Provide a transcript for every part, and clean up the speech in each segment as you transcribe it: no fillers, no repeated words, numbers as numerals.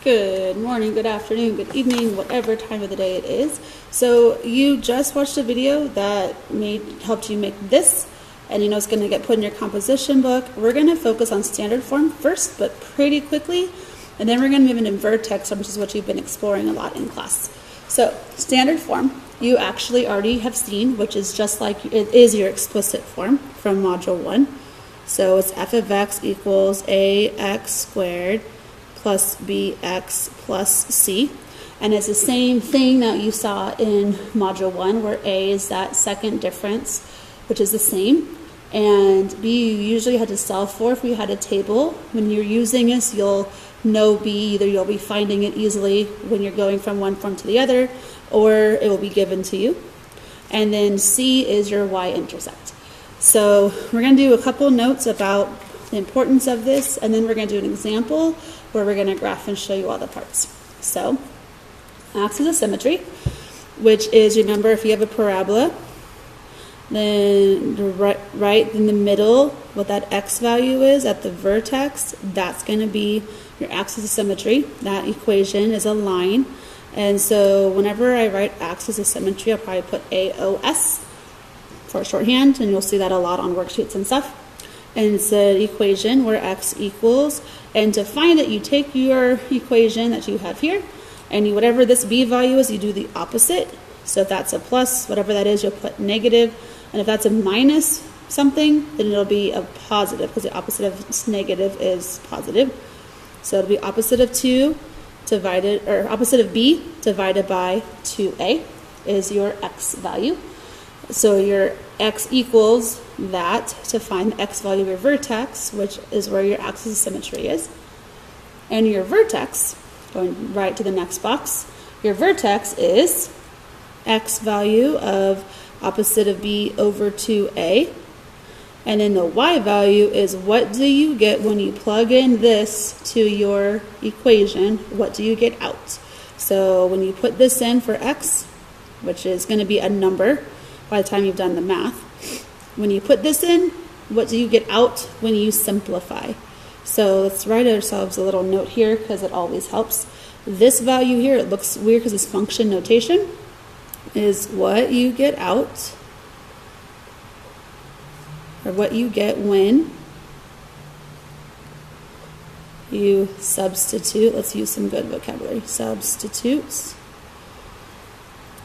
Good morning, good afternoon, good evening, whatever time of the day it is. So you just watched a video that helped you make this, and you know it's going to get put in your composition book. We're going to focus on standard form first, but pretty quickly, and then we're going to move into vertex, which is what you've been exploring a lot in class. So standard form, you actually already have seen, which is just like it is your explicit form from module 1. So it's f of x equals ax squared plus bx plus c. And it's the same thing that you saw in module 1, where a is that second difference, which is the same. And b you usually had to solve for if we had a table. When you're using this, you'll know b, either you'll be finding it easily when you're going from one form to the other, or it will be given to you. And then c is your y-intercept. So we're going to do a couple notes about the importance of this, and then we're going to do an example where we're going to graph and show you all the parts. So axis of symmetry, which is, remember, if you have a parabola, then right in the middle, what that x value is at the vertex, that's going to be your axis of symmetry. That equation is a line. And so whenever I write axis of symmetry, I'll probably put AOS for shorthand, and you'll see that a lot on worksheets and stuff. And it's an equation where x equals, and to find it, you take your equation that you have here, and whatever this b value is, you do the opposite. So if that's a plus, whatever that is, you'll put negative. And if that's a minus something, then it'll be a positive, because the opposite of negative is positive. So it'll be opposite of 2 divided, or opposite of b divided by 2a is your x value. So your x equals that to find the x value of your vertex, which is where your axis of symmetry is. And your vertex, going right to the next box, your vertex is x value of opposite of b over 2a. And then the y value is what do you get when you plug in this to your equation? What do you get out? So when you put this in for x, which is going to be a number by the time you've done the math, when you put this in, what do you get out when you simplify? So let's write ourselves a little note here, because it always helps. This value here, it looks weird because it's function notation, is what you get out, or what you get when you substitute. Let's use some good vocabulary. Substitutes.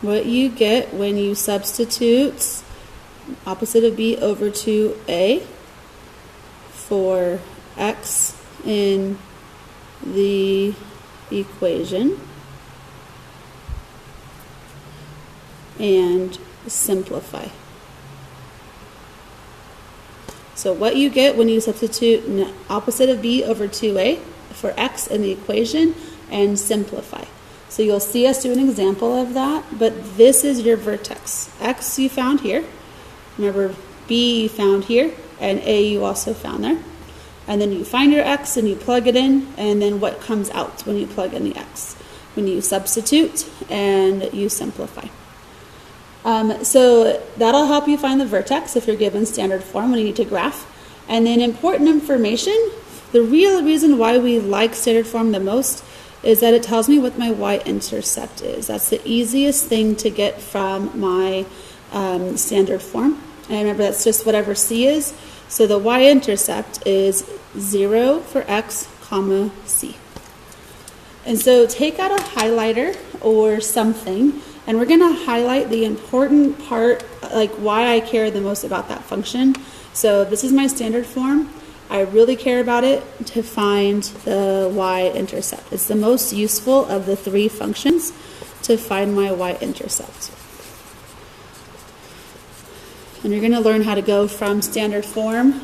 What you get when you substitute opposite of b over 2a for x in the equation and simplify. So what you get when you substitute opposite of b over 2a for x in the equation and simplify. So you'll see us do an example of that, but this is your vertex. X you found here. Remember, b you found here, and a you also found there. And then you find your x and you plug it in, and then what comes out when you plug in the x? When you substitute and you simplify. So that'll help you find the vertex if you're given standard form when you need to graph. And then important information, the real reason why we like standard form the most is that it tells me what my y-intercept is. That's the easiest thing to get from my standard form. And remember, that's just whatever c is. So the y-intercept is 0 for x, comma, c. And so take out a highlighter or something, and we're going to highlight the important part, like why I care the most about that function. So this is my standard form. I really care about it to find the y-intercept. It's the most useful of the 3 functions to find my y-intercept. And you're going to learn how to go from standard form,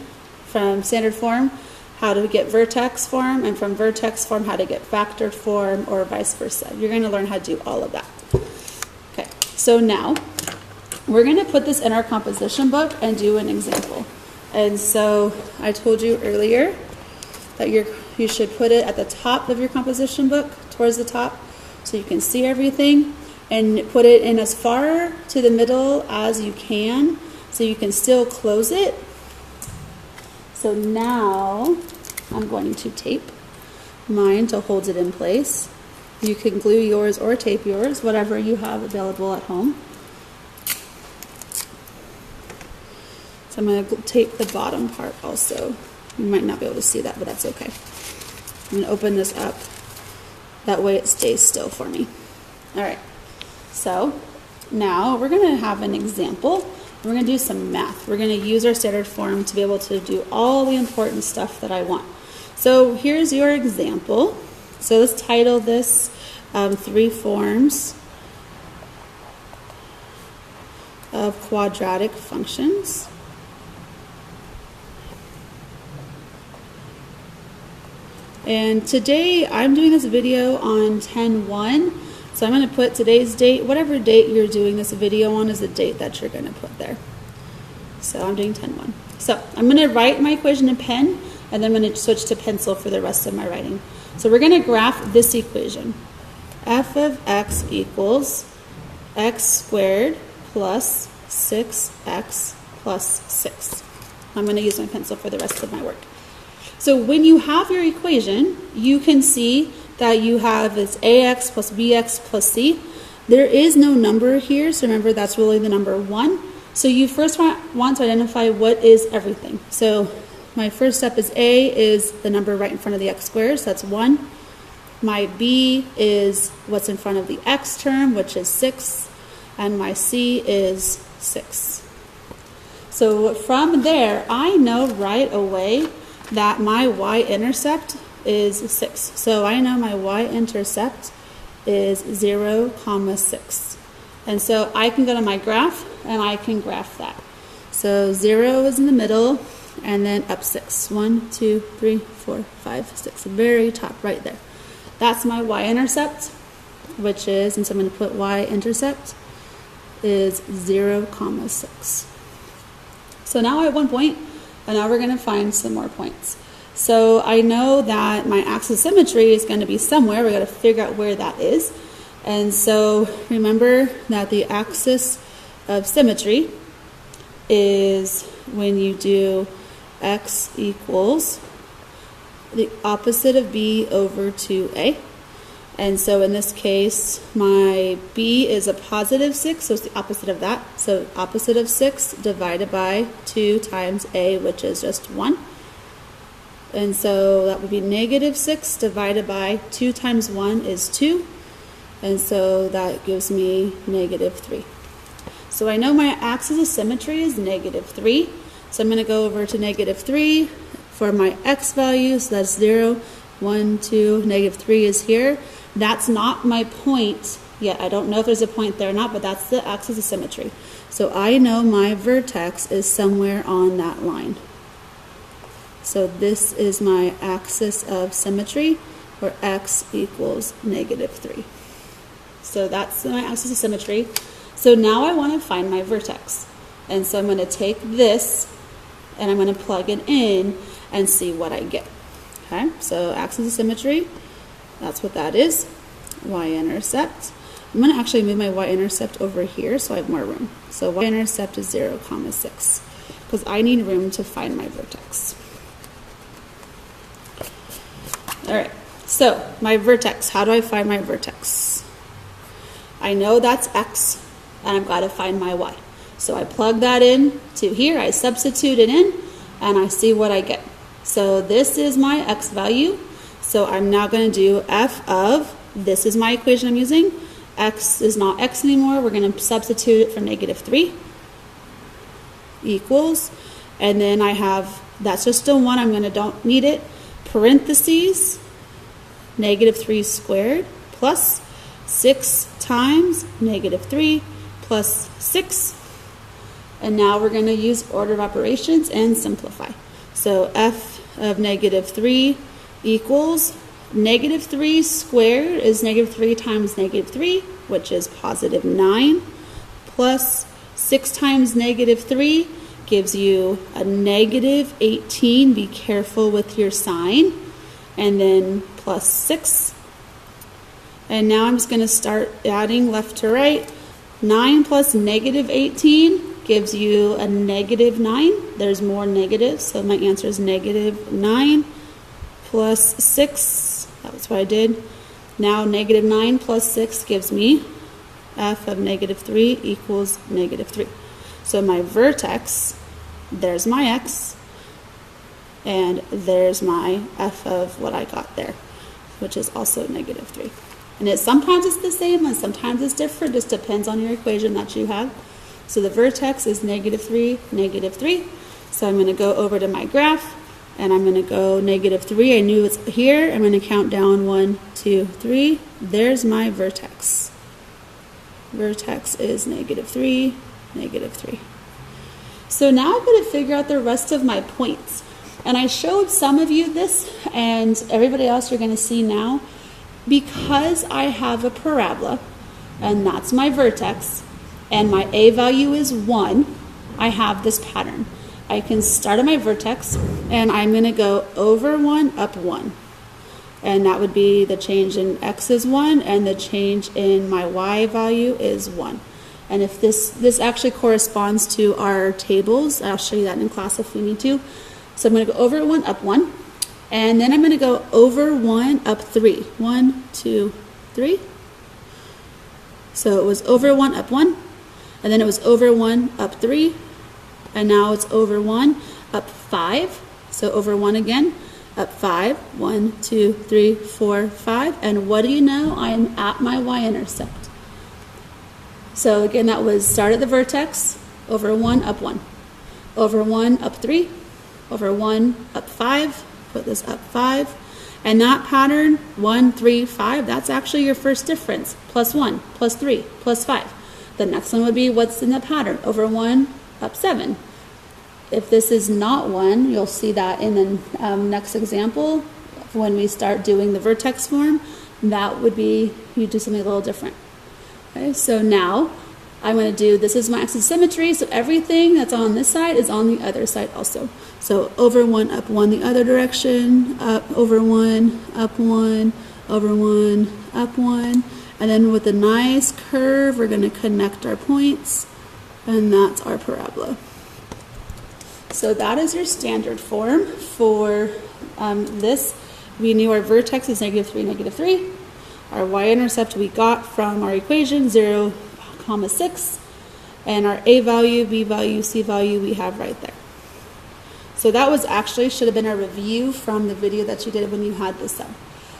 how to get vertex form, and from vertex form, how to get factored form, or vice versa. You're going to learn how to do all of that. Okay, so now we're going to put this in our composition book and do an example. And so I told you earlier that you should put it at the top of your composition book, towards the top, so you can see everything, and put it in as far to the middle as you can, so you can still close it. So now I'm going to tape mine to hold it in place. You can glue yours or tape yours, whatever you have available at home. So I'm going to tape the bottom part also. You might not be able to see that, but that's okay. I'm going to open this up. That way it stays still for me. All right. So now we're going to have an example. We're going to do some math. We're going to use our standard form to be able to do all the important stuff that I want. So here's your example. So let's title this 3 forms of quadratic functions. And today I'm doing this video on 10/1. So I'm going to put today's date, whatever date you're doing this video on is the date that you're going to put there. So I'm doing 10/1. So I'm going to write my equation in pen, and then I'm going to switch to pencil for the rest of my writing. So we're going to graph this equation. F of x equals x squared plus 6x plus 6. I'm going to use my pencil for the rest of my work. So when you have your equation, you can see that you have this ax plus bx plus c. There is no number here, so remember that's really the number 1. So you first want to identify what is everything. So my first step is a is the number right in front of the x squared, so that's 1. My b is what's in front of the x term, which is 6, and my c is 6. So from there, I know right away that my y-intercept is 6. So I know my y-intercept is 0, 6. And so I can go to my graph and I can graph that. So 0 is in the middle and then up 6. 1, 2, 3, 4, 5, 6. Very top right there. That's my y-intercept, which is, and so I'm going to put y-intercept is 0, 6. So now I have 1 point. And now we're going to find some more points. So I know that my axis of symmetry is going to be somewhere. We've got to figure out where that is. And so remember that the axis of symmetry is when you do x equals the opposite of b over 2a. And so in this case, my b is a positive 6, so it's the opposite of that. So opposite of 6 divided by 2 times a, which is just 1. And so that would be negative 6 divided by 2 times 1 is 2. And so that gives me negative 3. So I know my axis of symmetry is negative 3. So I'm going to go over to negative 3 for my x value. So that's 0, 1, 2, negative 3 is here. That's not my point yet. I don't know if there's a point there or not, but that's the axis of symmetry. So I know my vertex is somewhere on that line. So this is my axis of symmetry, where x equals negative 3. So that's my axis of symmetry. So now I want to find my vertex. And so I'm going to take this, and I'm going to plug it in and see what I get. Okay, so axis of symmetry. That's what that is, y-intercept. I'm going to actually move my y-intercept over here so I have more room. So y-intercept is 0, 6, because I need room to find my vertex. All right, so my vertex, how do I find my vertex? I know that's x, and I've got to find my y. So I plug that in to here, I substitute it in, and I see what I get. So this is my x value. So I'm now going to do f of, this is my equation I'm using, x is not x anymore, we're going to substitute it for negative 3, equals, and then I have, that's just a 1, I'm going to, don't need it, parentheses, negative 3 squared, plus 6 times negative 3, plus 6, and now we're going to use order of operations and simplify. So f of negative 3 equals negative 3 squared is negative 3 times negative 3, which is positive 9, plus 6 times negative 3 gives you a negative 18. Be careful with your sign. And then plus 6. And now I'm just going to start adding left to right. 9 plus negative 18 gives you a negative 9. There's more negatives, so my answer is negative 9. Plus 6 That's what I did. Now negative 9 plus 6 gives me f of negative 3 equals negative 3. So my vertex, there's my x, and there's my f of what I got there, which is also negative 3. And sometimes it's the same and sometimes it's different, just depends on your equation that you have. So the vertex is negative 3, negative 3. So I'm going to go over to my graph, and I'm going to go negative 3. I knew it's here. I'm going to count down 1, 2, 3. There's my vertex. Vertex is negative 3, negative 3. So now I'm going to figure out the rest of my points. And I showed some of you this, and everybody else you're going to see now. Because I have a parabola, and that's my vertex, and my a value is 1, I have this pattern. I can start at my vertex, and I'm going to go over 1, up 1. And that would be the change in x is 1, and the change in my y value is 1. And if this actually corresponds to our tables, I'll show you that in class if we need to. So I'm going to go over 1, up 1. And then I'm going to go over 1, up 3. 1, 2, 3. So it was over 1, up 1. And then it was over 1, up 3. And now it's over 1, up 5. So over 1 again, up 5. 1, 2, 3, 4, 5. And what do you know? I am at my y-intercept. So again, that was start at the vertex, over 1, up 1. Over 1, up 3. Over 1, up 5. Put this up 5. And that pattern, 1, 3, 5, that's actually your first difference. Plus 1, plus 3, plus 5. The next one would be what's in the pattern. Over 1, up 7. If this is not 1, you'll see that in the next example. When we start doing the vertex form, that would be, you do something a little different. Okay, so now I'm going to do, this is my axis symmetry, so everything that's on this side is on the other side also. So over 1, up 1 the other direction, up, over 1, up 1, over 1, up 1. And then with a nice curve, we're going to connect our points, and that's our parabola. So that is your standard form for this. We knew our vertex is negative 3, negative 3. Our y-intercept we got from our equation, 0, 6. And our a value, b value, c value we have right there. So that was actually, should have been a review from the video that you did when you had this up.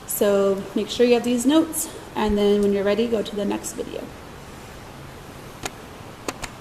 So make sure you have these notes, and then when you're ready, go to the next video.